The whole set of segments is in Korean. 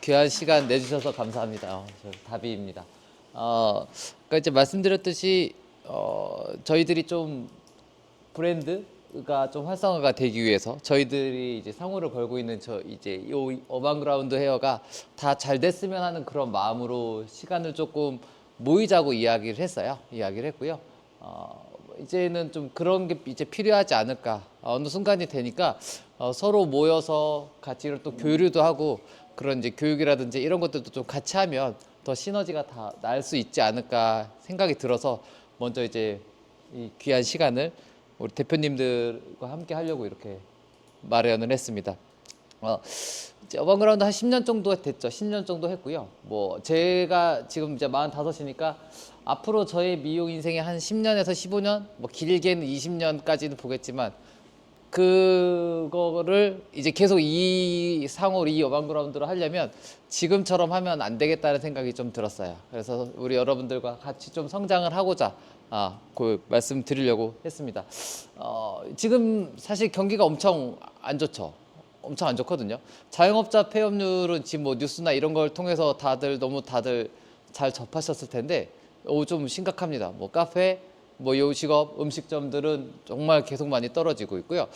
귀한 시간 내주셔서 감사합니다. 저 다비입니다. 그러니까 이제 말씀드렸듯이 저희들이 좀 브랜드가 좀 활성화가 되기 위해서 저희들이 이제 상호를 걸고 있는 이제 요 어반그라운드 헤어가 다 잘 됐으면 하는 그런 마음으로 시간을 조금 모이자고 이야기를 했어요. 이야기를 했고요. 이제는 좀 그런 게 이제 필요하지 않을까. 어느 순간이 되니까 서로 모여서 같이 또 교류도 하고 그런 이제 교육이라든지 이런 것들도 좀 같이 하면 더 시너지가 다 날 수 있지 않을까 생각이 들어서 먼저 이제 이 귀한 시간을 우리 대표님들과 함께 하려고 이렇게 마련을 했습니다. 이제 어반그라운드 한 10년 정도 됐죠. 10년 정도 했고요. 뭐 제가 지금 이제 45이니까 앞으로 저의 미용 인생에 한 10년에서 15년, 뭐 길게는 20년까지는 보겠지만 그거를 이제 계속 이 상호를 이 어반그라운드로 하려면 지금처럼 하면 안 되겠다는 생각이 좀 들었어요. 그래서 우리 여러분들과 같이 좀 성장을 하고자 그 말씀드리려고 했습니다. 지금 사실 경기가 엄청 안 좋죠. 엄청 안 좋거든요. 자영업자 폐업률은 지금 뭐 뉴스나 이런 걸 통해서 다들 잘 접하셨을 텐데 좀 심각합니다. 뭐 카페, 뭐 요식업, 음식점들은 정말 계속 많이 떨어지고 있고요.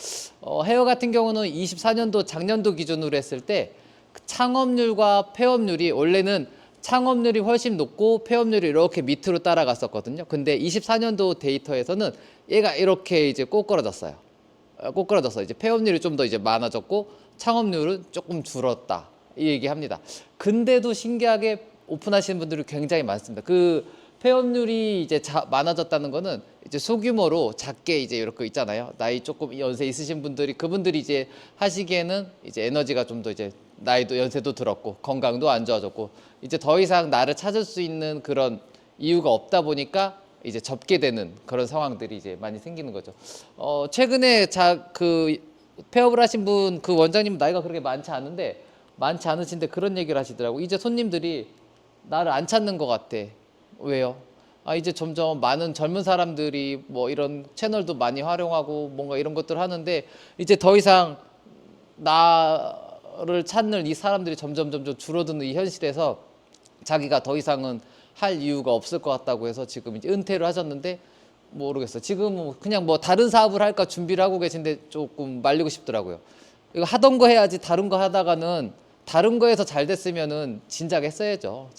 헤어 같은 경우는 24년도 작년도 기준으로 했을 때 창업률과 폐업률이 원래는 창업률이 훨씬 높고 폐업률이 이렇게 밑으로 따라갔었거든요. 근데 24년도 데이터에서는 얘가 이렇게 이제 꼬꾸라졌어요. 꼬꾸라졌어요. 이제 폐업률이 좀 더 이제 많아졌고 창업률은 조금 줄었다. 이 얘기합니다. 근데도 신기하게 오픈하시는 분들이 굉장히 많습니다. 그 폐업률이 이제 많아졌다는 거는 이제 소규모로 작게 이제 이렇게 있잖아요. 나이 조금 연세 있으신 분들이 그분들이 이제 하시기에는 이제 에너지가 좀 더 이제 나이도 연세도 들었고 건강도 안 좋아졌고 이제 더 이상 나를 찾을 수 있는 그런 이유가 없다 보니까 이제 접게 되는 그런 상황들이 이제 많이 생기는 거죠. 최근에 그 폐업을 하신 분 그 원장님 나이가 그렇게 많지 않으신데 그런 얘기를 하시더라고. 이제 손님들이 나를 안 찾는 것 같아. 왜요? 이제 점점 많은 젊은 사람들이 뭐 이런 채널도 많이 활용하고 뭔가 이런 것들 하는데 이제 더 이상 나를 찾는 이 사람들이 점점 줄어드는 이 현실에서 자기가 더 이상은 할 이유가 없을 것 같다고 해서 지금 이제 은퇴를 하셨는데 모르겠어요. 지금 그냥 뭐 다른 사업을 할까 준비를 하고 계신데 조금 말리고 싶더라고요. 이거 하던 거 해야지 다른 거 하다가는 다른 거에서 잘 됐으면은 진작 했어야죠.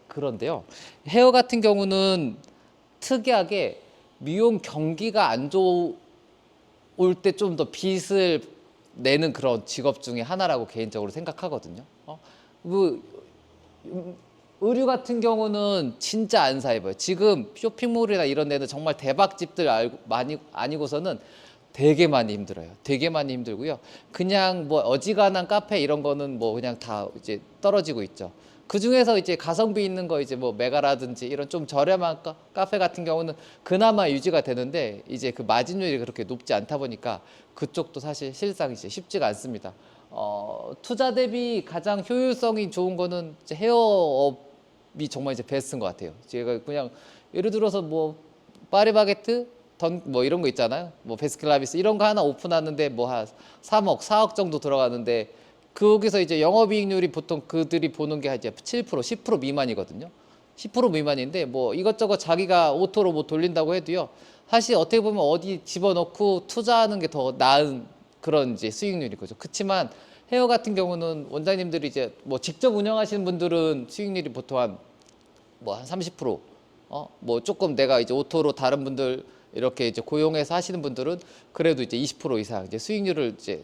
그런데요. 헤어 같은 경우는 특이하게 미용 경기가 안 좋을 때 좀 더 빚을 내는 그런 직업 중에 하나라고 개인적으로 생각하거든요. 의류 같은 경우는 진짜 안 사입어요. 지금 쇼핑몰이나 이런 데는 정말 대박집들 아니고서는 되게 많이 힘들어요. 되게 많이 힘들고요. 그냥 뭐 어지간한 카페 이런 거는 뭐 그냥 다 이제 떨어지고 있죠. 그 중에서 이제 가성비 있는 거 이제 뭐 메가라든지 이런 좀 저렴한 카페 같은 경우는 그나마 유지가 되는데 이제 그 마진율이 그렇게 높지 않다 보니까 그쪽도 사실 실상 이제 쉽지가 않습니다. 투자 대비 가장 효율성이 좋은 거는 이제 헤어업이 정말 이제 베스트인 것 같아요. 제가 그냥 예를 들어서 뭐 파리바게트 뭐 이런 거 있잖아요. 뭐 베스킨라빈스 이런 거 하나 오픈하는데 뭐 한 3억, 4억 정도 들어가는데 거기서 이제 영업이익률이 보통 그들이 보는 게 이제 7%, 10% 미만이거든요. 10% 미만인데 뭐 이것저것 자기가 오토로 뭐 돌린다고 해도요. 사실 어떻게 보면 어디 집어넣고 투자하는 게 더 나은 그런 이제 수익률인 거죠. 그렇지만 헤어 같은 경우는 원장님들이 이제 뭐 직접 운영하시는 분들은 수익률이 보통 한 30%, 뭐 조금 내가 이제 오토로 다른 분들 이렇게 이제 고용해서 하시는 분들은 그래도 이제 20% 이상 이제 수익률을 이제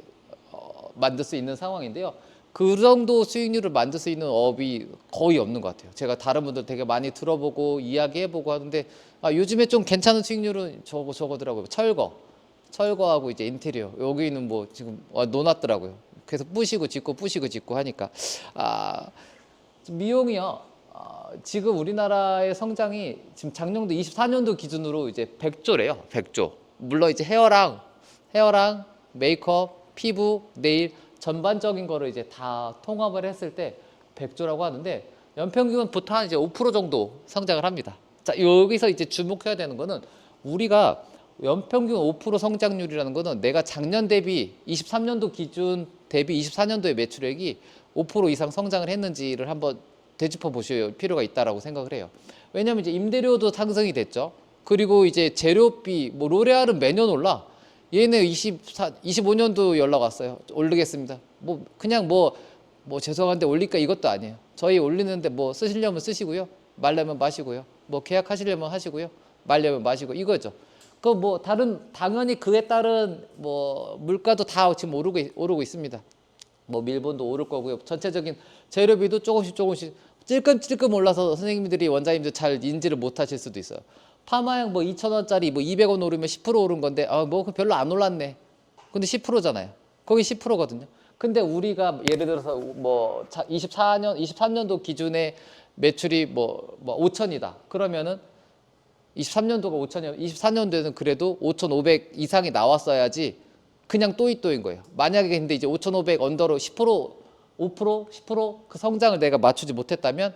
만들 수 있는 상황인데요. 그 정도 수익률을 만들 수 있는 업이 거의 없는 것 같아요. 제가 다른 분들 되게 많이 들어보고 이야기해보고 하는데 요즘에 좀 괜찮은 수익률은 저거더라고요. 철거하고 이제 인테리어 여기는 뭐 지금 놓놨더라고요. 그래서 부시고 짓고 하니까 미용이요. 지금 우리나라의 성장이 지금 작년도 24년도 기준으로 이제 100조래요. 100조. 물론 이제 헤어랑 메이크업, 피부, 네일 전반적인 거를 이제 다 통합을 했을 때 100조라고 하는데 연평균은 보통 한 이제 5% 정도 성장을 합니다. 자, 여기서 이제 주목해야 되는 거는 우리가 연평균 5% 성장률이라는 거는 내가 작년 대비 23년도 기준 대비 24년도의 매출액이 5% 이상 성장을 했는지를 한번 되짚어 보실 필요가 있다라고 생각을 해요. 왜냐하면 이제 임대료도 상승이 됐죠. 그리고 이제 재료비, 뭐 로레알은 매년 올라. 얘네 25년도 연락 왔어요. 올리겠습니다. 뭐 그냥 뭐 죄송한데 올릴까 이것도 아니에요. 저희 올리는데 뭐 쓰시려면 쓰시고요. 말려면 마시고요. 뭐 계약하시려면 하시고요. 말려면 마시고 이거죠. 그 뭐 다른 당연히 그에 따른 뭐 물가도 다 지금 오르고 있습니다. 뭐 밀본도 오를 거고요. 전체적인 재료비도 조금씩 찔끔찔끔 올라서 선생님들이 원장님들 잘 인지를 못 하실 수도 있어요. 파마약 뭐 2,000원짜리 뭐 200원 오르면 10% 오른 건데 뭐 별로 안 올랐네. 근데 10%잖아요. 거기 10%거든요. 근데 우리가 예를 들어서 뭐 23년도 기준의 매출이 뭐 5천이다. 그러면은 23년도가 5천이면 24년도에는 그래도 5,500 이상이 나왔어야지 그냥 또이또인 거예요. 만약에 근데 이제 5,500 언더로 10% 5% 10%그 성장을 내가 맞추지 못했다면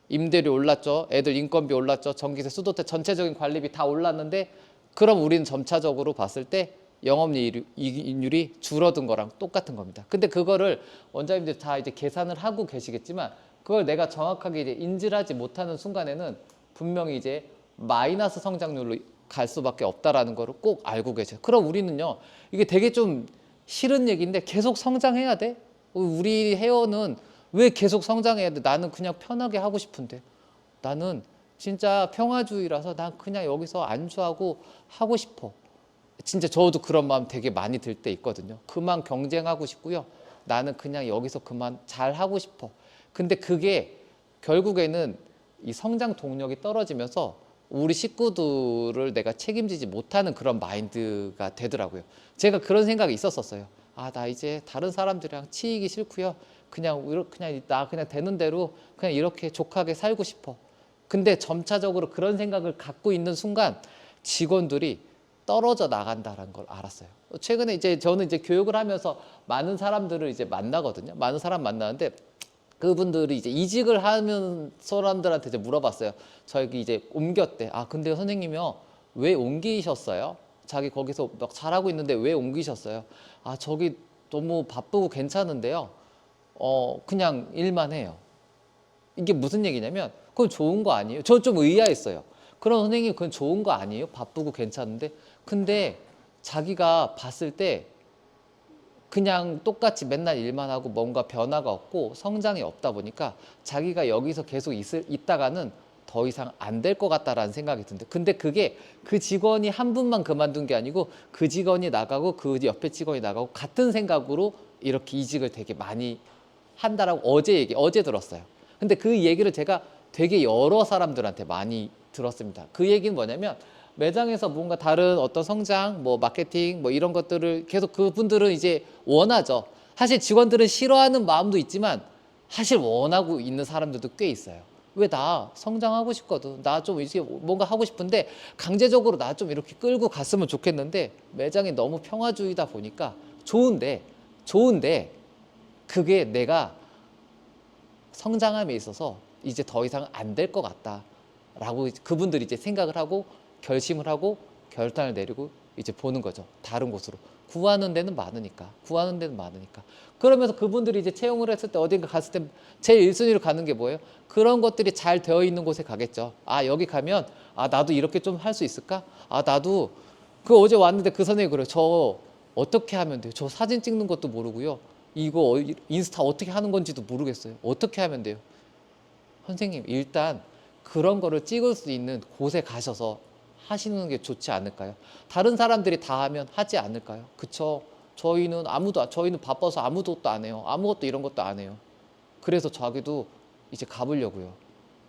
임대료 올랐죠. 애들 인건비 올랐죠. 전기세, 수도세, 전체적인 관리비 다 올랐는데 그럼 우리는 점차적으로 봤을 때 영업이익률이 줄어든 거랑 똑같은 겁니다. 근데 그거를 원장님들 다 이제 계산을 하고 계시겠지만 그걸 내가 정확하게 이제 인지를 하지 못하는 순간에는 분명히 이제 마이너스 성장률로 갈 수밖에 없다라는 거를 꼭 알고 계세요. 그럼 우리는요, 이게 되게 좀 싫은 얘기인데 계속 성장해야 돼? 우리 회원은 왜 계속 성장해야 돼? 나는 그냥 편하게 하고 싶은데. 나는 진짜 평화주의라서 난 그냥 여기서 안주하고 하고 싶어. 진짜 저도 그런 마음 되게 많이 들 때 있거든요. 그만 경쟁하고 싶고요. 나는 그냥 여기서 그만 잘 하고 싶어. 근데 그게 결국에는 이 성장 동력이 떨어지면서 우리 식구들을 내가 책임지지 못하는 그런 마인드가 되더라고요. 제가 그런 생각이 있었어요. 나 이제 다른 사람들이랑 치이기 싫고요. 나 그냥 되는 대로 그냥 이렇게 족하게 살고 싶어. 근데 점차적으로 그런 생각을 갖고 있는 순간 직원들이 떨어져 나간다는 걸 알았어요. 최근에 이제 저는 이제 교육을 하면서 많은 사람들을 이제 만나거든요. 많은 사람 만나는데 그분들이 이제 이직을 하는 사람들한테 이제 물어봤어요. 저기 이제 옮겼대. 근데 선생님이요, 왜 옮기셨어요? 자기 거기서 막 잘하고 있는데 왜 옮기셨어요? 저기 너무 바쁘고 괜찮은데요. 그냥 일만 해요. 이게 무슨 얘기냐면, 그건 좋은 거 아니에요? 저 좀 의아했어요. 그럼 선생님, 그건 좋은 거 아니에요? 바쁘고 괜찮은데? 근데 자기가 봤을 때 그냥 똑같이 맨날 일만 하고 뭔가 변화가 없고 성장이 없다 보니까 자기가 여기서 계속 있다가는 더 이상 안 될 것 같다라는 생각이 드는데, 근데 그게 그 직원이 한 분만 그만둔 게 아니고 그 직원이 나가고 그 옆에 직원이 나가고 같은 생각으로 이렇게 이직을 되게 많이 한다라고 어제 들었어요. 근데 그 얘기를 제가 되게 여러 사람들한테 많이 들었습니다. 그 얘기는 뭐냐면, 매장에서 뭔가 다른 어떤 성장, 뭐 마케팅, 뭐 이런 것들을 계속 그분들은 이제 원하죠. 사실 직원들은 싫어하는 마음도 있지만 사실 원하고 있는 사람들도 꽤 있어요. 왜 나 성장하고 싶거든. 나 좀 이제 뭔가 하고 싶은데 강제적으로 나 좀 이렇게 끌고 갔으면 좋겠는데 매장이 너무 평화주의다 보니까 좋은데 그게 내가 성장함에 있어서 이제 더 이상 안 될 것 같다라고 그분들이 이제 생각을 하고 결심을 하고 결단을 내리고 이제 보는 거죠. 다른 곳으로. 구하는 데는 많으니까. 그러면서 그분들이 이제 채용을 했을 때 어딘가 갔을 때 제일 1순위로 가는 게 뭐예요? 그런 것들이 잘 되어 있는 곳에 가겠죠. 여기 가면 나도 이렇게 좀 할 수 있을까? 나도 어제 왔는데 그 선생님이 그래요. 저 어떻게 하면 돼요? 저 사진 찍는 것도 모르고요. 이거 인스타 어떻게 하는 건지도 모르겠어요. 어떻게 하면 돼요? 선생님, 일단 그런 거를 찍을 수 있는 곳에 가셔서 하시는 게 좋지 않을까요? 다른 사람들이 다 하면 하지 않을까요? 그쵸? 저희는 바빠서 아무것도 안 해요. 아무것도 이런 것도 안 해요. 그래서 자기도 이제 가보려고요.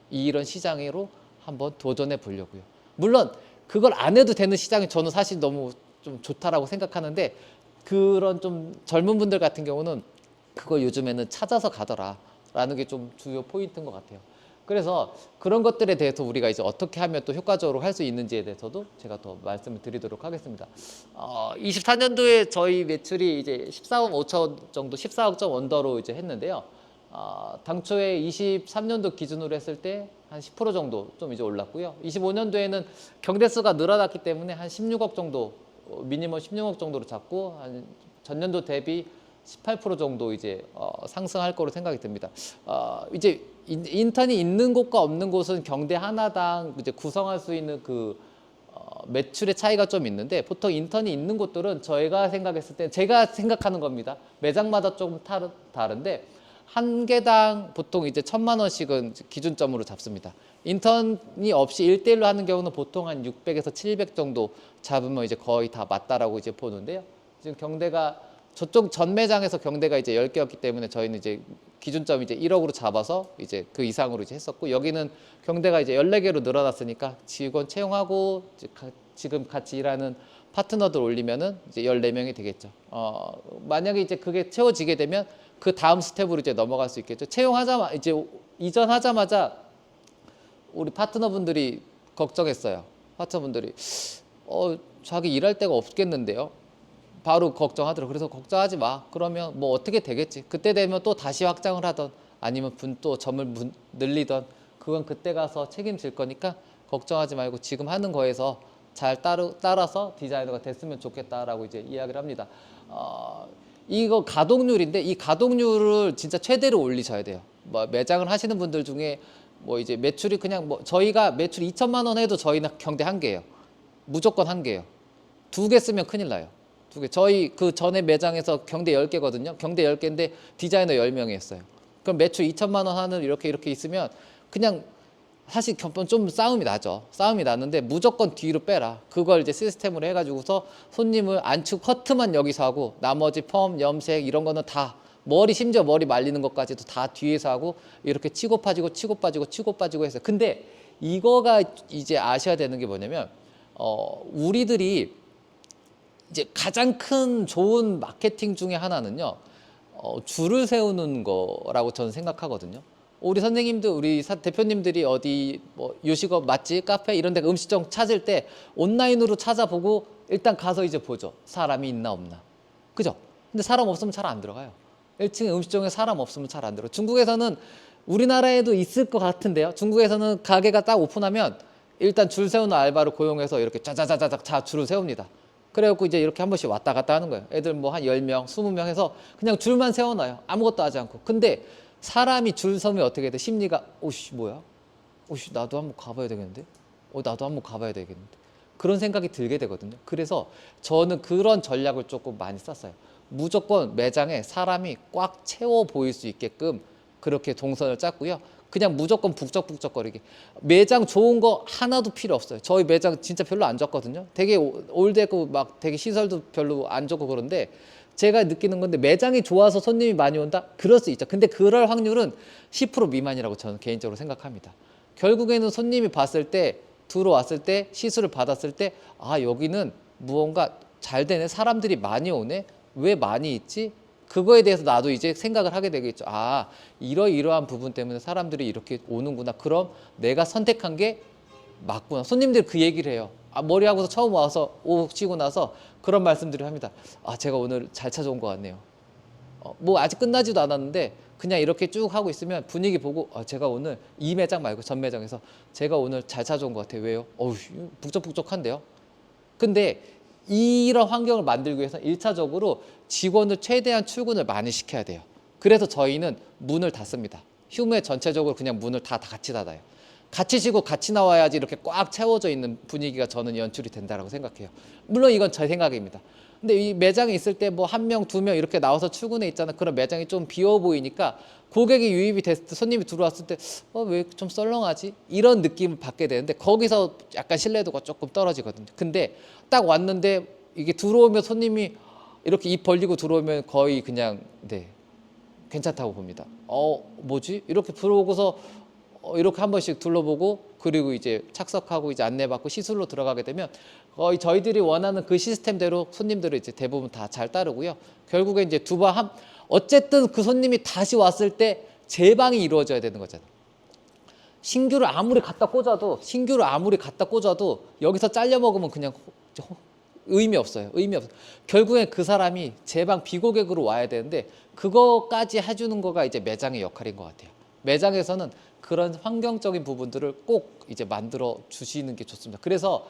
이런 시장으로 한번 도전해 보려고요. 물론 그걸 안 해도 되는 시장이 저는 사실 너무 좀 좋다라고 생각하는데, 그런 좀 젊은 분들 같은 경우는 그걸 요즘에는 찾아서 가더라라는 게 좀 주요 포인트인 것 같아요. 그래서 그런 것들에 대해서 우리가 이제 어떻게 하면 또 효과적으로 할 수 있는지에 대해서도 제가 더 말씀을 드리도록 하겠습니다. 24년도에 저희 매출이 이제 14억 5천 정도, 14억 점 언더로 이제 했는데요. 당초에 23년도 기준으로 했을 때 한 10% 정도 좀 이제 올랐고요. 25년도에는 경대수가 늘어났기 때문에 한 16억 정도, 미니멈 16억 정도로 잡고 한 전년도 대비 18% 정도 이제 상승할 거로 생각이 듭니다. 이제 인턴이 있는 곳과 없는 곳은 경대 하나당 이제 구성할 수 있는 매출의 차이가 좀 있는데, 보통 인턴이 있는 곳들은 저희가 생각했을 때, 제가 생각하는 겁니다. 매장마다 조금 다른데 한 개당 보통 이제 1,000만 원씩은 기준점으로 잡습니다. 인턴이 없이 1대1로 하는 경우는 보통 한 600에서 700 정도 잡으면 이제 거의 다 맞다라고 이제 보는데요. 지금 경대가 저쪽 전 매장에서 경대가 이제 10개였기 때문에 저희는 이제 기준점 이제 1억으로 잡아서 이제 그 이상으로 이제 했었고, 여기는 경대가 이제 14개로 늘어났으니까 직원 채용하고 지금 같이 일하는 파트너들 올리면은 이제 14명이 되겠죠. 만약에 이제 그게 채워지게 되면 그 다음 스텝으로 이제 넘어갈 수 있겠죠. 채용하자마자 이제 이전하자마자 우리 파트너분들이 걱정했어요. 파트너분들이 자기 일할 데가 없겠는데요. 바로 걱정하더라고요. 그래서 걱정하지 마. 그러면 뭐 어떻게 되겠지. 그때 되면 또 다시 확장을 하던, 아니면 또 점을 늘리던, 그건 그때 가서 책임질 거니까 걱정하지 말고 지금 하는 거에서 잘 따라서 디자이너가 됐으면 좋겠다라고 이제 이야기를 합니다. 이거 가동률인데, 이 가동률을 진짜 최대로 올리셔야 돼요. 뭐 매장을 하시는 분들 중에 뭐 이제 매출이 그냥 뭐 저희가 매출 2천만 원 해도 저희는 경대 한 개예요. 무조건 한 개예요. 2개 쓰면 큰일 나요. 2개. 저희 그 전에 매장에서 경대 10개거든요. 경대 10개인데 디자이너 10명이었어요. 그럼 매출 2천만 원 하는 이렇게 있으면 그냥 사실 좀 싸움이 나죠. 싸움이 나는데 무조건 뒤로 빼라. 그걸 이제 시스템으로 해가지고서 손님을 안축 커트만 여기서 하고, 나머지 펌, 염색 이런 거는 다 심지어 머리 말리는 것까지도 다 뒤에서 하고, 이렇게 치고 빠지고 해서. 근데 이거가 이제 아셔야 되는 게 뭐냐면, 우리들이 이제 가장 큰 좋은 마케팅 중에 하나는요, 줄을 세우는 거라고 저는 생각하거든요. 우리 선생님들, 우리 대표님들이 어디 뭐 요식업, 맛집, 카페 이런 데 음식점 찾을 때 온라인으로 찾아보고 일단 가서 이제 보죠. 사람이 있나 없나. 그죠? 근데 사람 없으면 잘 안 들어가요. 1층에 음식점에 사람 없으면 잘 안 들어가요. 중국에서는, 우리나라에도 있을 것 같은데요. 중국에서는 가게가 딱 오픈하면 일단 줄 세우는 알바를 고용해서 이렇게 짜자자자자 줄을 세웁니다. 그래갖고 이제 이렇게 한 번씩 왔다 갔다 하는 거예요. 애들 뭐 한 10명, 20명 해서 그냥 줄만 세워놔요. 아무것도 하지 않고. 근데 사람이 줄 서면 어떻게 돼? 심리가, 오씨 뭐야? 오씨 나도 한번 가봐야 되겠는데? 나도 한번 가봐야 되겠는데? 그런 생각이 들게 되거든요. 그래서 저는 그런 전략을 조금 많이 썼어요. 무조건 매장에 사람이 꽉 채워 보일 수 있게끔 그렇게 동선을 짰고요. 그냥 무조건 북적북적거리게. 매장 좋은 거 하나도 필요 없어요. 저희 매장 진짜 별로 안 좋거든요. 되게 올드고 막 되게 시설도 별로 안 좋고 그런데, 제가 느끼는 건데, 매장이 좋아서 손님이 많이 온다? 그럴 수 있죠. 근데 그럴 확률은 10% 미만이라고 저는 개인적으로 생각합니다. 결국에는 손님이 봤을 때, 들어왔을 때, 시술을 받았을 때, 여기는 무언가 잘 되네, 사람들이 많이 오네, 왜 많이 있지? 그거에 대해서 나도 이제 생각을 하게 되겠죠. 이러이러한 부분 때문에 사람들이 이렇게 오는구나. 그럼 내가 선택한 게 맞구나. 손님들이 그 얘기를 해요. 머리하고서 처음 와서 오시고 나서 그런 말씀들을 합니다. 제가 오늘 잘 찾아온 것 같네요. 뭐 아직 끝나지도 않았는데 그냥 이렇게 쭉 하고 있으면 분위기 보고, 제가 오늘 이 매장 말고 전 매장에서 제가 오늘 잘 찾아온 것 같아요. 왜요? 북적북적한데요. 근데 이런 환경을 만들기 위해서 1차적으로 직원을 최대한 출근을 많이 시켜야 돼요. 그래서 저희는 문을 닫습니다. 휴무에 전체적으로 그냥 문을 다 같이 닫아요. 같이 쉬고 같이 나와야지 이렇게 꽉 채워져 있는 분위기가 저는 연출이 된다고 생각해요. 물론 이건 제 생각입니다. 근데 이 매장에 있을 때 뭐 1명, 2명 이렇게 나와서 출근해 있잖아. 그런 매장이 좀 비어 보이니까 고객이 유입이 됐을 때, 손님이 들어왔을 때 왜 좀 썰렁하지? 이런 느낌을 받게 되는데, 거기서 약간 신뢰도가 조금 떨어지거든요. 근데 딱 왔는데 이게 들어오면 손님이 이렇게 입 벌리고 들어오면 거의 그냥 괜찮다고 봅니다. 뭐지? 이렇게 들어오고서 이렇게 한 번씩 둘러보고, 그리고 이제 착석하고 이제 안내받고 시술로 들어가게 되면 거의 저희들이 원하는 그 시스템대로 손님들은 이제 대부분 다 잘 따르고요. 결국에 이제 어쨌든 그 손님이 다시 왔을 때 재방이 이루어져야 되는 거잖아요. 신규를 아무리 갖다 꽂아도 여기서 잘려 먹으면 그냥 의미 없어요. 결국엔 그 사람이 재방 비고객으로 와야 되는데, 그거까지 해주는 거가 이제 매장의 역할인 것 같아요. 매장에서는 그런 환경적인 부분들을 꼭 이제 만들어 주시는 게 좋습니다. 그래서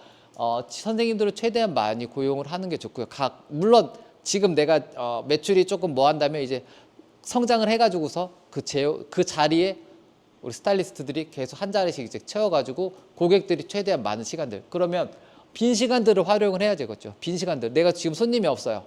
선생님들을 최대한 많이 고용을 하는 게 좋고요. 물론 지금 내가 매출이 조금 뭐 한다면 이제 성장을 해가지고서 그 자리에 우리 스타일리스트들이 계속 한 자리씩 이제 채워가지고 고객들이 최대한 많은 시간들, 그러면 빈 시간들을 활용을 해야 되겠죠. 빈 시간들, 내가 지금 손님이 없어요.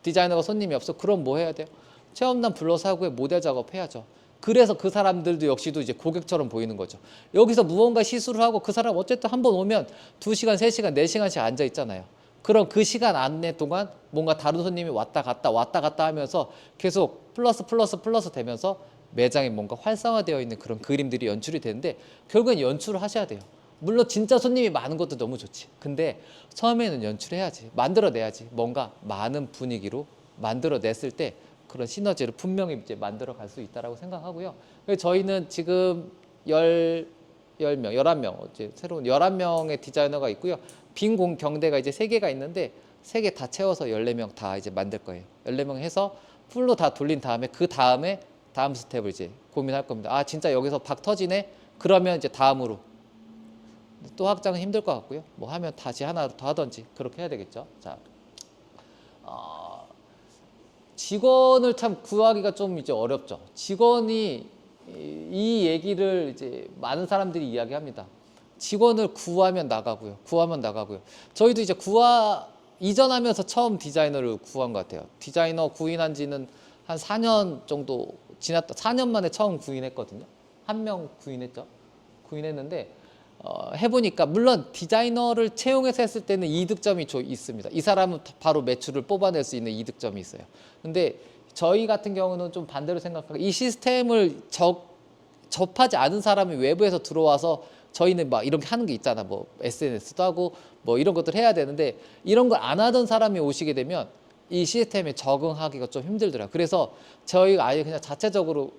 디자이너가 손님이 없어. 그럼 뭐 해야 돼요? 체험단 불러서 하고 모델 작업해야죠. 그래서 그 사람들도 역시도 이제 고객처럼 보이는 거죠. 여기서 무언가 시술을 하고 그 사람 어쨌든 한번 오면 2시간, 3시간, 4시간씩 앉아 있잖아요. 그럼 그 시간 안에 동안 뭔가 다른 손님이 왔다 갔다 하면서 계속 플러스 되면서 매장이 뭔가 활성화되어 있는 그런 그림들이 연출이 되는데, 결국엔 연출을 하셔야 돼요. 물론 진짜 손님이 많은 것도 너무 좋지. 근데 처음에는 연출해야지, 만들어내야지. 뭔가 많은 분위기로 만들어냈을 때 그런 시너지를 분명히 이제 만들어 갈 수 있다라고 생각하고요. 그래서 저희는 지금 11명, 이제 새로운 11명의 디자이너가 있고요. 빈 경대가 이제 3개가 있는데 3개 다 채워서 14명 다 이제 만들 거예요. 14명 해서 풀로 다 돌린 다음에 그 다음에 다음 스텝을 이제 고민할 겁니다. 아, 진짜 여기서 박 터지네? 그러면 이제 다음으로 또 확장은 힘들 것 같고요. 뭐 하면 다시 하나 더 하든지 그렇게 해야 되겠죠. 자, 직원을 참 구하기가 좀 이제 어렵죠. 직원이 이 얘기를 이제 많은 사람들이 이야기합니다. 직원을 구하면 나가고요. 저희도 이제 이전하면서 처음 디자이너를 구한 것 같아요. 디자이너 구인한 지는 한 4년 정도 지났다. 4년 만에 처음 구인했거든요. 한 명 구인했죠. 구인했는데 해보니까 물론 디자이너를 채용해서 했을 때는 이득점이 있습니다. 이 사람은 바로 매출을 뽑아낼 수 있는 이득점이 있어요. 근데 저희 같은 경우는 좀 반대로 생각하고, 이 시스템을 접하지 않은 사람이 외부에서 들어와서 저희는 막 이렇게 하는 게 있잖아. 뭐 SNS도 하고 뭐 이런 것들 해야 되는데, 이런 걸 안 하던 사람이 오시게 되면 이 시스템에 적응하기가 좀 힘들더라고요. 그래서 저희가 아예 그냥 자체적으로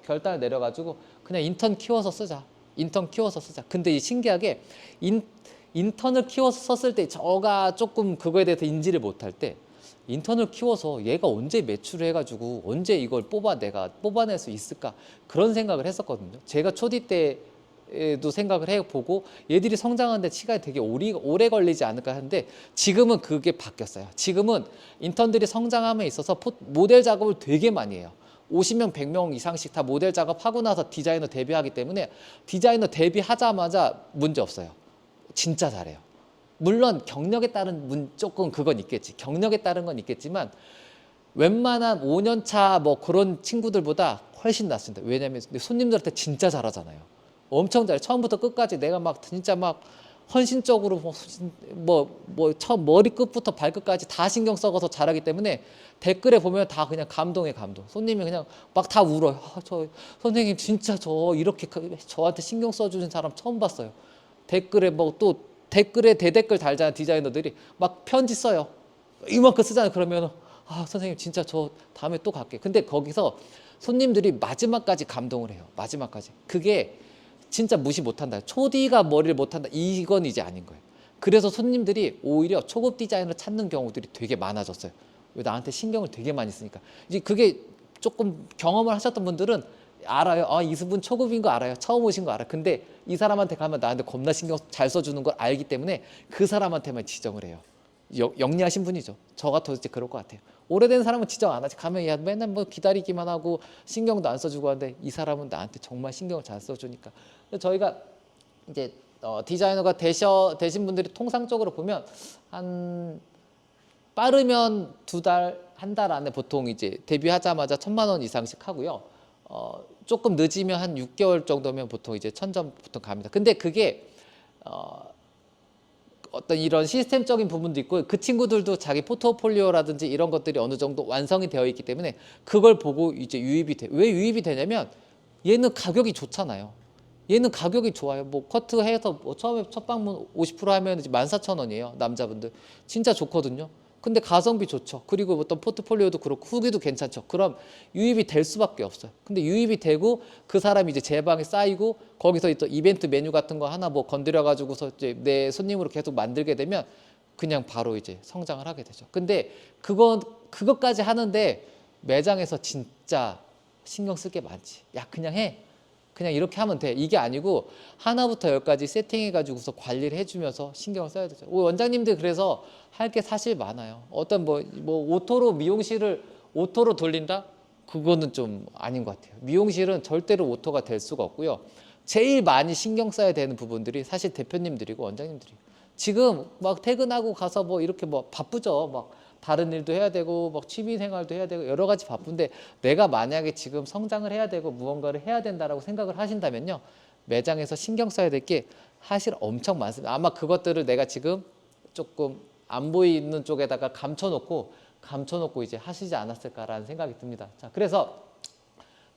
결단을 내려가지고 그냥 인턴 키워서 쓰자. 근데 신기하게 인턴을 키워서 썼을 때 저가 조금 그거에 대해서 인지를 못할 때, 인턴을 키워서 얘가 언제 매출을 해가지고 언제 이걸 내가 뽑아낼 수 있을까, 그런 생각을 했었거든요. 제가 초디 때도 생각을 해보고 얘들이 성장하는데 시간이 되게 오래 걸리지 않을까 하는데, 지금은 그게 바뀌었어요. 지금은 인턴들이 성장함에 있어서 모델 작업을 되게 많이 해요. 50명, 100명 이상씩 다 모델 작업하고 나서 디자이너 데뷔하기 때문에 디자이너 데뷔하자마자 문제 없어요. 진짜 잘해요. 물론 경력에 따른 조금 그건 있겠지. 경력에 따른 건 있겠지만 웬만한 5년 차 뭐 그런 친구들보다 훨씬 낫습니다. 왜냐하면 손님들한테 진짜 잘하잖아요. 엄청 잘해. 처음부터 끝까지 내가 막 진짜 막 헌신적으로 처음 머리끝부터 발끝까지 다 신경 써서 잘하기 때문에 댓글에 보면 다 그냥 감동. 손님이 그냥 막 다 울어요. 저 선생님 진짜 저 이렇게 저한테 신경 써주는 사람 처음 봤어요. 댓글에 댓글에 대댓글 달잖아요. 디자이너들이 막 편지 써요. 이만큼 쓰잖아요. 그러면 선생님 진짜 저 다음에 또 갈게요. 근데 거기서 손님들이 마지막까지 감동을 해요. 마지막까지. 그게 진짜 무시 못한다. 초디가 머리를 못한다. 이건 이제 아닌 거예요. 그래서 손님들이 오히려 초급 디자이너를 찾는 경우들이 되게 많아졌어요. 왜? 나한테 신경을 되게 많이 쓰니까. 이제 그게 조금 경험을 하셨던 분들은 알아요. 이분 초급인 거 알아요. 처음 오신 거 알아요. 근데 이 사람한테 가면 나한테 겁나 신경 잘 써주는 걸 알기 때문에 그 사람한테만 지정을 해요. 영리하신 분이죠. 저 같아도 이제 그럴 것 같아요. 오래된 사람은 지정 안 하지. 가면 맨날 뭐 기다리기만 하고 신경도 안 써주고 하는데, 이 사람은 나한테 정말 신경을 잘 써주니까. 저희가 이제 디자이너가 되신 분들이 통상적으로 보면 한 빠르면 2달, 1달 안에 보통 이제 데뷔하자마자 1,000만 원 이상씩 하고요. 조금 늦으면 한 6개월 정도면 보통 이제 1,000점 보통 갑니다. 근데 그게 어떤 이런 시스템적인 부분도 있고, 그 친구들도 자기 포트폴리오라든지 이런 것들이 어느 정도 완성이 되어 있기 때문에 그걸 보고 이제 유입이 돼. 왜 유입이 되냐면 얘는 가격이 좋잖아요. 얘는 가격이 좋아요. 뭐 커트해서 처음에 첫 방문 50% 하면 이제 14,000원이에요. 남자분들 진짜 좋거든요. 근데 가성비 좋죠. 그리고 어떤 포트폴리오도 그렇고 후기도 괜찮죠. 그럼 유입이 될 수밖에 없어요. 근데 유입이 되고 그 사람이 이제 제 방에 쌓이고 거기서 또 이벤트 메뉴 같은 거 하나 뭐 건드려 가지고서 이제 내 손님으로 계속 만들게 되면 그냥 바로 이제 성장을 하게 되죠. 근데 그것까지 하는데 매장에서 진짜 신경 쓸 게 많지. 야, 그냥 해. 그냥 이렇게 하면 돼. 이게 아니고 하나부터 열까지 세팅해가지고서 관리를 해주면서 신경을 써야 되죠. 우리 원장님들 그래서 할 게 사실 많아요. 어떤 뭐 오토로 미용실을 오토로 돌린다? 그거는 좀 아닌 것 같아요. 미용실은 절대로 오토가 될 수가 없고요. 제일 많이 신경 써야 되는 부분들이 사실 대표님들이고 원장님들이에요. 지금 막 퇴근하고 가서 뭐 이렇게 뭐 바쁘죠. 막 다른 일도 해야 되고 막 취미 생활도 해야 되고 여러 가지 바쁜데 내가 만약에 지금 성장을 해야 되고 무언가를 해야 된다라고 생각을 하신다면요. 매장에서 신경 써야 될 게 사실 엄청 많습니다. 아마 그것들을 내가 지금 조금 안 보이는 쪽에다가 감춰놓고 이제 하시지 않았을까라는 생각이 듭니다. 자, 그래서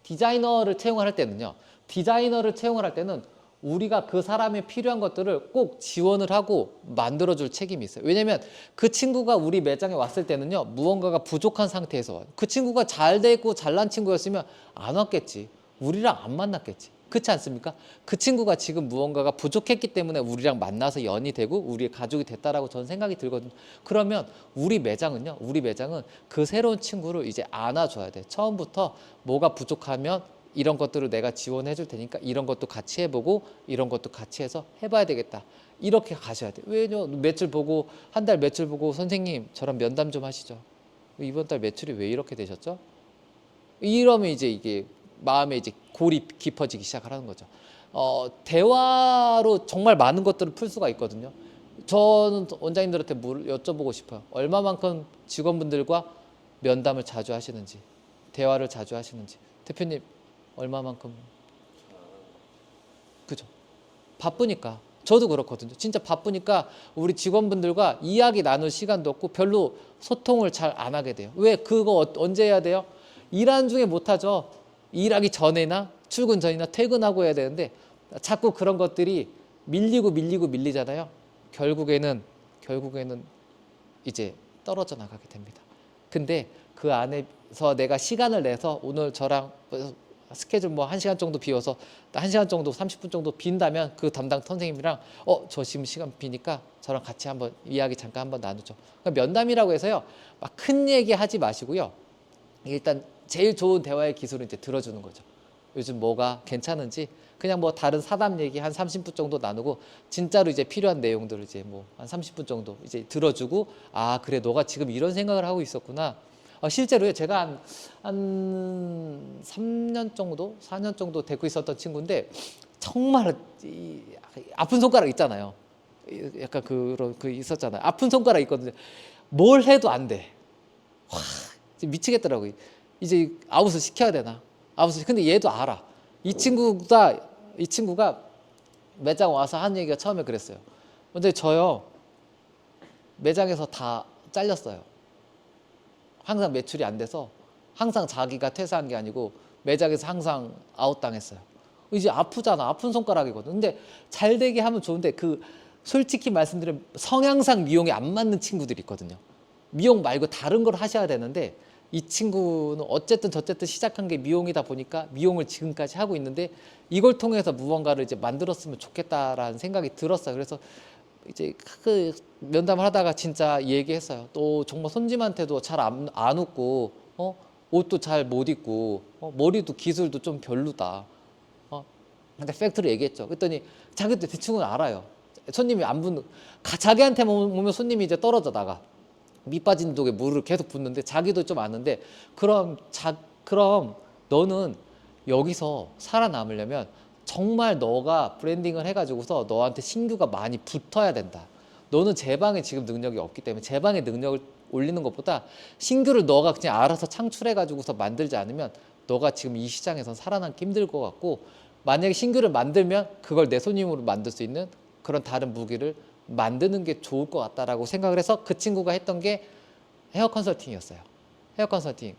디자이너를 채용을 할 때는요. 디자이너를 채용을 할 때는 우리가 그 사람이 필요한 것들을 꼭 지원을 하고 만들어줄 책임이 있어요. 왜냐면 그 친구가 우리 매장에 왔을 때는요. 무언가가 부족한 상태에서 와요. 그 친구가 잘 되고 잘난 친구였으면 안 왔겠지. 우리랑 안 만났겠지. 그렇지 않습니까? 그 친구가 지금 무언가가 부족했기 때문에 우리랑 만나서 연이 되고 우리의 가족이 됐다라고 저는 생각이 들거든요. 그러면 우리 매장은 그 새로운 친구를 이제 안아줘야 돼. 처음부터 뭐가 부족하면 이런 것들을 내가 지원해 줄 테니까 이런 것도 같이 해보고 이런 것도 같이 해서 해봐야 되겠다. 이렇게 가셔야 돼. 왜요? 매출 보고 한 달 매출 보고 선생님 저랑 면담 좀 하시죠. 이번 달 매출이 왜 이렇게 되셨죠? 이러면 이제 이게 마음에 이제 골이 깊어지기 시작하는 거죠. 대화로 정말 많은 것들을 풀 수가 있거든요. 저는 원장님들한테 여쭤보고 싶어요. 얼마만큼 직원분들과 면담을 자주 하시는지, 대화를 자주 하시는지. 대표님 얼마만큼? 그죠? 바쁘니까. 저도 그렇거든요. 진짜 바쁘니까 우리 직원분들과 이야기 나눌 시간도 없고 별로 소통을 잘 안 하게 돼요. 왜? 그거 언제 해야 돼요? 일하는 중에 못 하죠. 일하기 전에나 출근 전이나 퇴근하고 해야 되는데 자꾸 그런 것들이 밀리잖아요. 결국에는 이제 떨어져 나가게 됩니다. 근데 그 안에서 내가 시간을 내서 오늘 저랑 스케줄 뭐 1시간 정도 비워서 1시간 정도 30분 정도 빈다면 그 담당 선생님이랑 저 지금 시간 비니까 저랑 같이 한번 이야기 잠깐 한번 나누죠. 그러니까 면담이라고 해서요. 막 큰 얘기 하지 마시고요. 일단 제일 좋은 대화의 기술은 이제 들어주는 거죠. 요즘 뭐가 괜찮은지 그냥 뭐 다른 사담 얘기 한 30분 정도 나누고 진짜로 이제 필요한 내용들을 이제 뭐 한 30분 정도 이제 들어주고 아 그래 너가 지금 이런 생각을 하고 있었구나. 실제로요 제가 한 3년 정도 4년 정도 데리고 있었던 친구인데 정말 아픈 손가락 있잖아요. 약간 그런 그 있었잖아요. 아픈 손가락 있거든요. 뭘 해도 안 돼. 와 미치겠더라고요. 이제 아웃을 시켜야 되나? 근데 얘도 알아. 이 친구가 매장 와서 한 얘기가 처음에 그랬어요. 근데 저요 매장에서 다 잘렸어요. 항상 매출이 안 돼서 항상 자기가 퇴사한 게 아니고 매장에서 항상 아웃당했어요. 이제 아프잖아. 아픈 손가락이거든. 근데 잘 되게 하면 좋은데 그 솔직히 말씀드리면 성향상 미용에 안 맞는 친구들이 있거든요. 미용 말고 다른 걸 하셔야 되는데 이 친구는 어쨌든 저쨌든 시작한 게 미용이다 보니까 미용을 지금까지 하고 있는데 이걸 통해서 무언가를 이제 만들었으면 좋겠다라는 생각이 들었어요. 그래서 이제 그 면담을 하다가 진짜 얘기했어요. 또 정말 손님한테도 잘 안 웃고 옷도 잘 못 입고 머리도 기술도 좀 별로다. 근데 팩트를 얘기했죠. 그랬더니 자기도 대충은 알아요. 손님이 안 붙는 자기한테 오면 손님이 이제 떨어져 나가. 밑 빠진 독에 물을 계속 붓는데 자기도 좀 아는데 그럼 너는 여기서 살아남으려면 정말 너가 브랜딩을 해가지고서 너한테 신규가 많이 붙어야 된다. 너는 제방에 지금 능력이 없기 때문에 제방의 능력을 올리는 것보다 신규를 너가 그냥 알아서 창출해가지고서 만들지 않으면 너가 지금 이 시장에선 살아남기 힘들 것 같고 만약에 신규를 만들면 그걸 내 손님으로 만들 수 있는 그런 다른 무기를 만드는 게 좋을 것 같다라고 생각을 해서 그 친구가 했던 게 헤어 컨설팅이었어요. 헤어 컨설팅.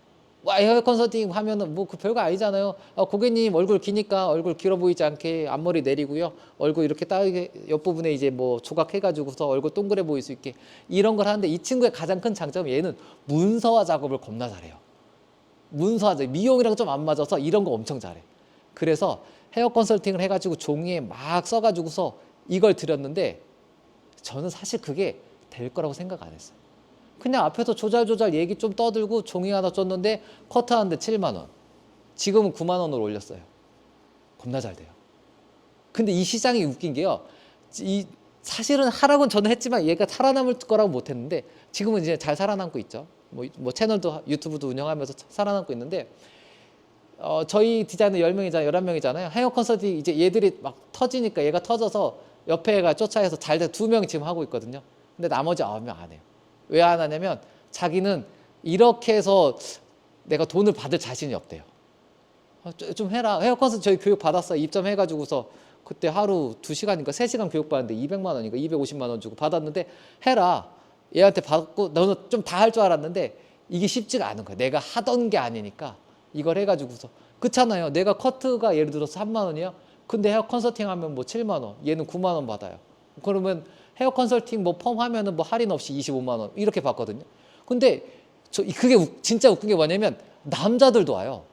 헤어 컨설팅 하면은 뭐 그 별거 아니잖아요. 고객님 얼굴 기니까 얼굴 길어 보이지 않게 앞머리 내리고요. 얼굴 이렇게 딱 옆부분에 이제 뭐 조각해가지고서 얼굴 동그래 보일 수 있게 이런 걸 하는데 이 친구의 가장 큰 장점은 얘는 문서화 작업을 겁나 잘해요. 문서화 작업. 미용이랑 좀 안 맞아서 이런 거 엄청 잘해. 그래서 헤어 컨설팅을 해가지고 종이에 막 써가지고서 이걸 드렸는데 저는 사실 그게 될 거라고 생각 안 했어요. 그냥 앞에서 조잘조잘 얘기 좀 떠들고 종이 하나 줬는데 커트하는데 7만 원. 지금은 9만 원으로 올렸어요. 겁나 잘 돼요. 근데 이 시장이 웃긴 게요. 사실은 하라고는 저는 했지만 얘가 살아남을 거라고 못했는데 지금은 이제 잘 살아남고 있죠. 뭐 채널도 유튜브도 운영하면서 살아남고 있는데 저희 디자이너 10명이잖아요. 11명이잖아요. 헤어 컨설팅 이제 얘들이 막 터지니까 얘가 터져서 옆에 가 쫓아해서 잘 돼 2명이 지금 하고 있거든요. 근데 나머지 9명 안 해요. 왜 안 하냐면 자기는 이렇게 해서 내가 돈을 받을 자신이 없대요. 좀 해라. 헤어 컨설팅 저희 교육 받았어요. 입점해가지고서 그때 하루 2시간인가 3시간 교육 받았는데 200만 원인가 250만 원 주고 받았는데 해라. 얘한테 받고 너는 좀 다 할 줄 알았는데 이게 쉽지가 않은 거야. 내가 하던 게 아니니까 이걸 해가지고서 그렇잖아요. 내가 커트가 예를 들어서 3만 원이야. 근데 헤어 컨설팅 하면 뭐 7만 원, 얘는 9만 원 받아요. 그러면 헤어 컨설팅 뭐 펌 하면은 뭐 할인 없이 25만 원 이렇게 받거든요. 근데 그게 진짜 웃긴 게 뭐냐면 남자들도 와요.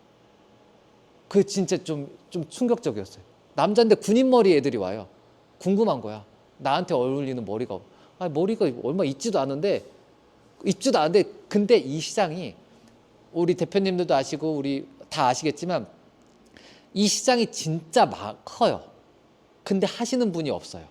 그 진짜 좀 충격적이었어요. 남자인데 군인 머리 애들이 와요. 궁금한 거야. 나한테 어울리는 머리가 머리가 얼마 있지도 않은데 근데 이 시장이 우리 대표님들도 아시고 우리 다 아시겠지만 이 시장이 진짜 커요. 근데 하시는 분이 없어요.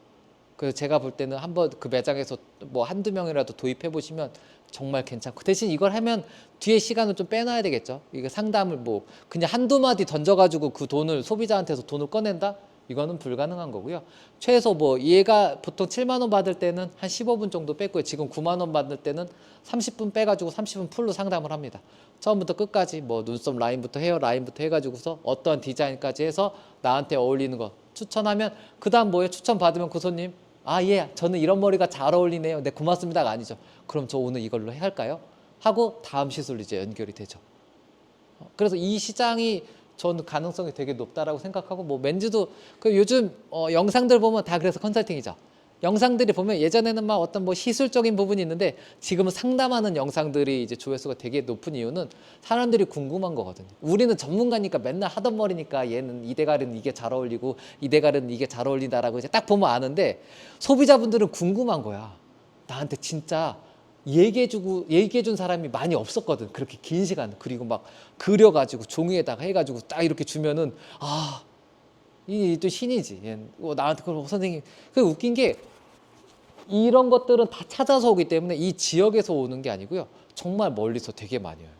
그래서 제가 볼 때는 한번 그 매장에서 뭐 한두 명이라도 도입해 보시면 정말 괜찮고 대신 이걸 하면 뒤에 시간을 좀 빼놔야 되겠죠. 이게 상담을 뭐 그냥 한두 마디 던져가지고 그 돈을 소비자한테서 돈을 꺼낸다? 이거는 불가능한 거고요. 최소 뭐 얘가 보통 7만 원 받을 때는 한 15분 정도 뺐고요. 지금 9만 원 받을 때는 30분 빼가지고 30분 풀로 상담을 합니다. 처음부터 끝까지 뭐 눈썹 라인부터 헤어 라인부터 해가지고서 어떤 디자인까지 해서 나한테 어울리는 거 추천하면 그 다음 뭐예요? 추천 받으면 그 손님 예, 저는 이런 머리가 잘 어울리네요. 네, 고맙습니다가 아니죠. 그럼 저 오늘 이걸로 할까요? 하고 다음 시술로 이제 연결이 되죠. 그래서 이 시장이 저는 가능성이 되게 높다라고 생각하고 뭐 멘즈도 그 요즘 영상들 보면 다 그래서 컨설팅이죠. 영상들이 보면 예전에는 막 어떤 뭐 시술적인 부분이 있는데 지금은 상담하는 영상들이 이제 조회수가 되게 높은 이유는 사람들이 궁금한 거거든요. 우리는 전문가니까 맨날 하던 머리니까 얘는 이 대가리는 이게 잘 어울리고 이 대가리는 이게 잘 어울린다라고 이제 딱 보면 아는데 소비자분들은 궁금한 거야. 나한테 진짜 얘기해준 사람이 많이 없었거든. 그렇게 긴 시간. 그리고 막 그려가지고 종이에다가 해가지고 딱 이렇게 주면은 이게 또 신이지. 나한테 그럼 선생님. 그 웃긴 게 이런 것들은 다 찾아서 오기 때문에 이 지역에서 오는 게 아니고요. 정말 멀리서 되게 많이 와요.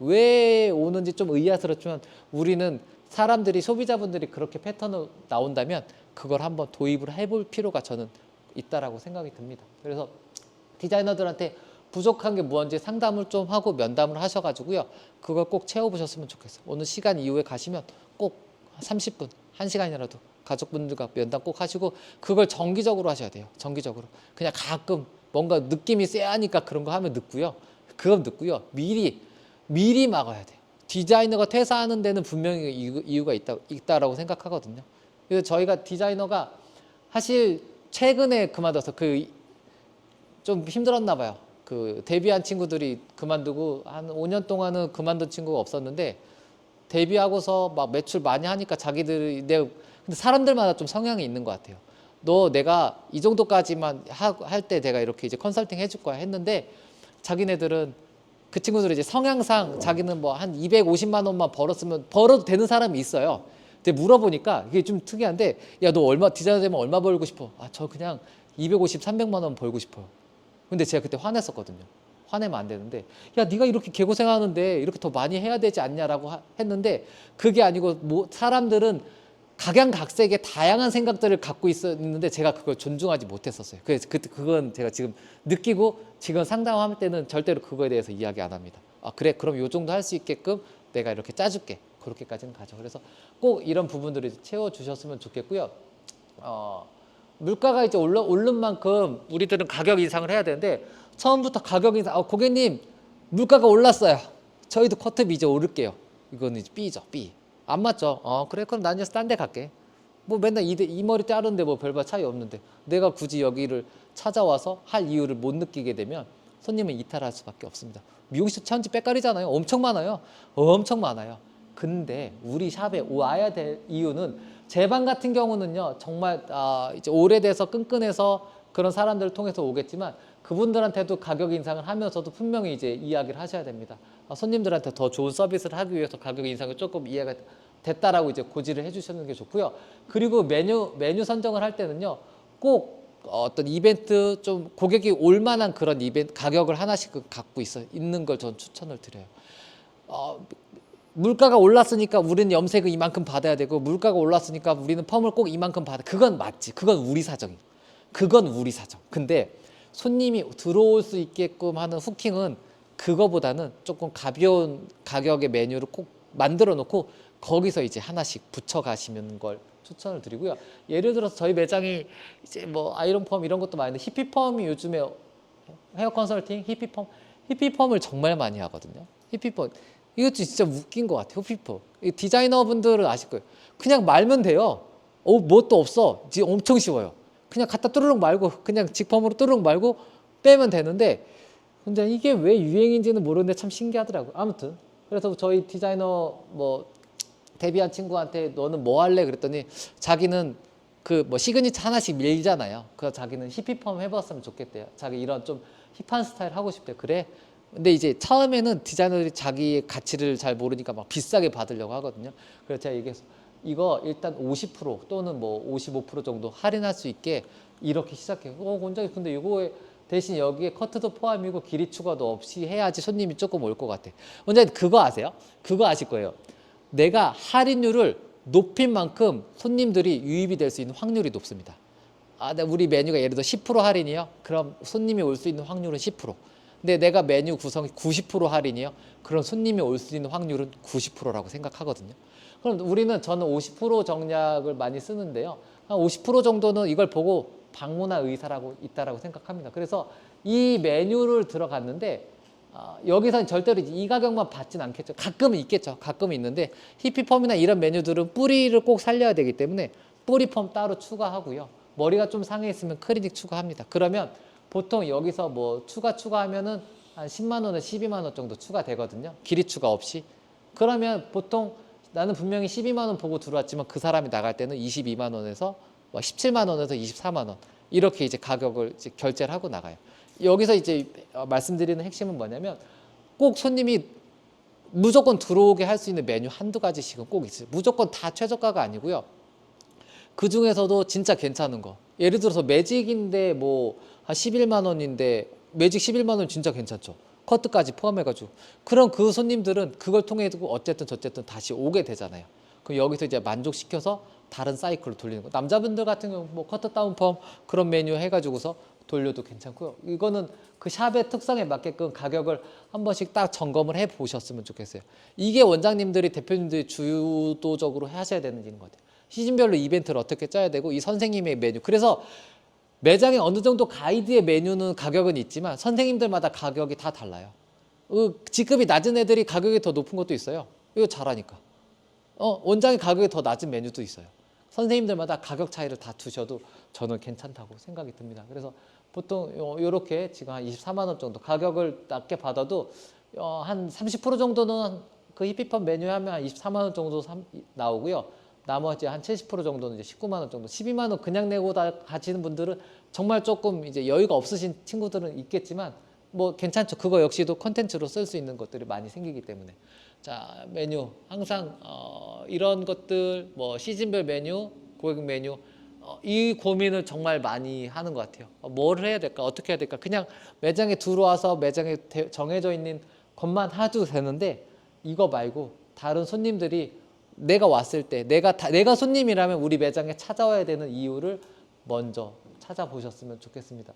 왜 오는지 좀 의아스럽지만 우리는 사람들이 소비자분들이 그렇게 패턴으로 나온다면 그걸 한번 도입을 해볼 필요가 저는 있다라고 생각이 듭니다. 그래서 디자이너들한테 부족한 게 뭔지 상담을 좀 하고 면담을 하셔가지고요. 그걸 꼭 채워보셨으면 좋겠어요. 오늘 시간 이후에 가시면 꼭 30분, 1시간이라도 가족분들과 면담 꼭 하시고 그걸 정기적으로 하셔야 돼요. 정기적으로. 그냥 가끔 뭔가 느낌이 쎄하니까 그런 거 하면 늦고요. 그건 늦고요. 미리 막아야 돼요. 디자이너가 퇴사하는 데는 분명히 이유가 있다라고 생각하거든요. 그래서 저희가 디자이너가 사실 최근에 그만둬서 좀 힘들었나 봐요. 그 데뷔한 친구들이 그만두고 한 5년 동안은 그만둔 친구가 없었는데 데뷔하고서 막 매출 많이 하니까 자기들이 근데 사람들마다 좀 성향이 있는 것 같아요. 내가 이 정도까지만 할 때 내가 이렇게 이제 컨설팅 해줄 거야 했는데 자기네들은 그 친구들이 이제 성향상 자기는 뭐 한 250만 원만 벌어도 되는 사람이 있어요. 근데 물어보니까 이게 좀 특이한데 야, 너 디자이너 되면 얼마 벌고 싶어? 저 그냥 250, 300만 원 벌고 싶어요. 근데 제가 그때 화냈었거든요. 화내면 안 되는데 야, 네가 이렇게 개고생하는데 이렇게 더 많이 해야 되지 않냐라고 했는데 그게 아니고 사람들은 각양각색의 다양한 생각들을 갖고 있었는데 제가 그걸 존중하지 못했었어요. 그래서 그건 제가 지금 느끼고 지금 상담할 때는 절대로 그거에 대해서 이야기 안 합니다. 그래, 그럼 요 정도 할 수 있게끔 내가 이렇게 짜줄게. 그렇게까지는 가죠. 그래서 꼭 이런 부분들을 채워주셨으면 좋겠고요. 물가가 이제 오른 만큼 우리들은 가격 인상을 해야 되는데 처음부터 가격 인상, 고객님 물가가 올랐어요. 저희도 커트비 이제 오를게요. 이거는 이제 B죠, B. 안 맞죠? 그래, 그럼 난 이제 딴 데 갈게. 뭐 맨날 이 머리 자르는데 뭐 별반 차이 없는데 내가 굳이 여기를 찾아와서 할 이유를 못 느끼게 되면 손님은 이탈할 수밖에 없습니다. 미용실 천지 빽깔이잖아요. 엄청 많아요. 엄청 많아요. 근데 우리 샵에 와야 될 이유는 제 방 같은 경우는요, 정말 이제 오래돼서 끈끈해서 그런 사람들을 통해서 오겠지만 그분들한테도 가격 인상을 하면서도 분명히 이제 이야기를 하셔야 됩니다. 손님들한테 더 좋은 서비스를 하기 위해서 가격 인상을 조금 이해가 됐다라고 이제 고지를 해주시는 게 좋고요. 그리고 메뉴 선정을 할 때는요, 꼭 어떤 이벤트 좀 고객이 올만한 그런 이벤트 가격을 하나씩 갖고 있는 걸 전 추천을 드려요. 물가가 올랐으니까 우리는 염색을 이만큼 받아야 되고, 물가가 올랐으니까 우리는 펌을 꼭 이만큼 받아. 그건 맞지. 그건 우리 사정이에요. 그건 우리 사정. 근데 손님이 들어올 수 있게끔 하는 후킹은 그거보다는 조금 가벼운 가격의 메뉴를 꼭 만들어 놓고 거기서 이제 하나씩 붙여 가시는 걸 추천을 드리고요. 예를 들어서 저희 매장이 이제 뭐 아이론 펌 이런 것도 많은데, 히피펌이 요즘에 헤어 컨설팅 히피펌을 정말 많이 하거든요. 히피펌 이것도 진짜 웃긴 것 같아요. 히피펌 디자이너분들은 아실 거예요. 그냥 말면 돼요. 뭣도 없어. 엄청 쉬워요. 그냥 갖다 뚜루룩 말고, 그냥 직펌으로 뚜루룩 말고 빼면 되는데, 근데 이게 왜 유행인지는 모르는데 참 신기하더라고요. 아무튼 그래서 저희 디자이너 뭐 데뷔한 친구한테 너는 뭐 할래 그랬더니, 자기는 그 뭐 시그니처 하나씩 밀잖아요. 그래서 자기는 히피펌 해봤으면 좋겠대요. 자기 이런 좀 힙한 스타일 하고 싶대. 그래. 근데 이제 처음에는 디자이너들이 자기의 가치를 잘 모르니까 막 비싸게 받으려고 하거든요. 그래서 제가 얘기해서 이거 일단 50% 또는 뭐 55% 정도 할인할 수 있게 이렇게 시작해요. 원장님 근데 이거에 대신 여기에 커트도 포함이고 길이 추가도 없이 해야지 손님이 조금 올 것 같아. 원장님 그거 아세요? 그거 아실 거예요. 내가 할인율을 높인 만큼 손님들이 유입이 될 수 있는 확률이 높습니다. 우리 메뉴가 예를 들어 10% 할인이요. 그럼 손님이 올 수 있는 확률은 10%. 근데 내가 메뉴 구성이 90% 할인이요. 그럼 손님이 올 수 있는 확률은 90%라고 생각하거든요. 그럼 저는 50% 정략을 많이 쓰는데요. 한 50% 정도는 이걸 보고 방문할 의사라고 있다라고 생각합니다. 그래서 이 메뉴를 들어갔는데, 여기서는 절대로 이 가격만 받진 않겠죠. 가끔은 있겠죠. 가끔은 있는데, 히피펌이나 이런 메뉴들은 뿌리를 꼭 살려야 되기 때문에 뿌리펌 따로 추가하고요. 머리가 좀 상해 있으면 클리닉 추가합니다. 그러면 보통 여기서 뭐 추가하면은 한 10만 원에서 12만 원 정도 추가되거든요. 길이 추가 없이. 그러면 보통 나는 분명히 12만 원 보고 들어왔지만 그 사람이 나갈 때는 22만 원에서 17만 원에서 24만 원 이렇게 이제 가격을 이제 결제를 하고 나가요. 여기서 이제 말씀드리는 핵심은 뭐냐면, 꼭 손님이 무조건 들어오게 할 수 있는 메뉴 한두 가지씩은 꼭 있어요. 무조건 다 최저가가 아니고요. 그 중에서도 진짜 괜찮은 거. 예를 들어서 매직인데 뭐 한 11만 원인데, 매직 11만 원 진짜 괜찮죠. 커트까지 포함해가지고. 그럼 그 손님들은 그걸 통해 어쨌든 저쨌든 다시 오게 되잖아요. 그럼 여기서 이제 만족시켜서 다른 사이클로 돌리는 거. 남자분들 같은 경우 뭐 커트 다운 펌 그런 메뉴 해가지고서 돌려도 괜찮고요. 이거는 그 샵의 특성에 맞게끔 가격을 한 번씩 딱 점검을 해 보셨으면 좋겠어요. 이게 원장님들이, 대표님들이 주도적으로 하셔야 되는 일인 것 같아요. 시즌별로 이벤트를 어떻게 짜야 되고, 이 선생님의 메뉴. 그래서 매장에 어느 정도 가이드의 메뉴는 가격은 있지만 선생님들마다 가격이 다 달라요. 직급이 낮은 애들이 가격이 더 높은 것도 있어요. 이거 잘하니까. 원장이 가격이 더 낮은 메뉴도 있어요. 선생님들마다 가격 차이를 다 두셔도 저는 괜찮다고 생각이 듭니다. 그래서 보통 이렇게 지금 한 24만 원 정도 가격을 낮게 받아도 한 30% 정도는 그 히피펌 메뉴 하면 한 24만 원 정도 나오고요. 나머지 한 70% 정도는 이제 19만 원 정도, 12만 원 그냥 내고 다 가시는 분들은 정말 조금 이제 여유가 없으신 친구들은 있겠지만 뭐 괜찮죠. 그거 역시도 컨텐츠로 쓸 수 있는 것들이 많이 생기기 때문에. 자, 메뉴 항상 이런 것들, 뭐 시즌별 메뉴, 고객 메뉴, 이 고민을 정말 많이 하는 것 같아요. 뭘 해야 될까, 어떻게 해야 될까. 그냥 매장에 들어와서 매장에 정해져 있는 것만 해도 되는데, 이거 말고 다른 손님들이 내가 왔을 때 내가 손님이라면 우리 매장에 찾아와야 되는 이유를 먼저 찾아보셨으면 좋겠습니다.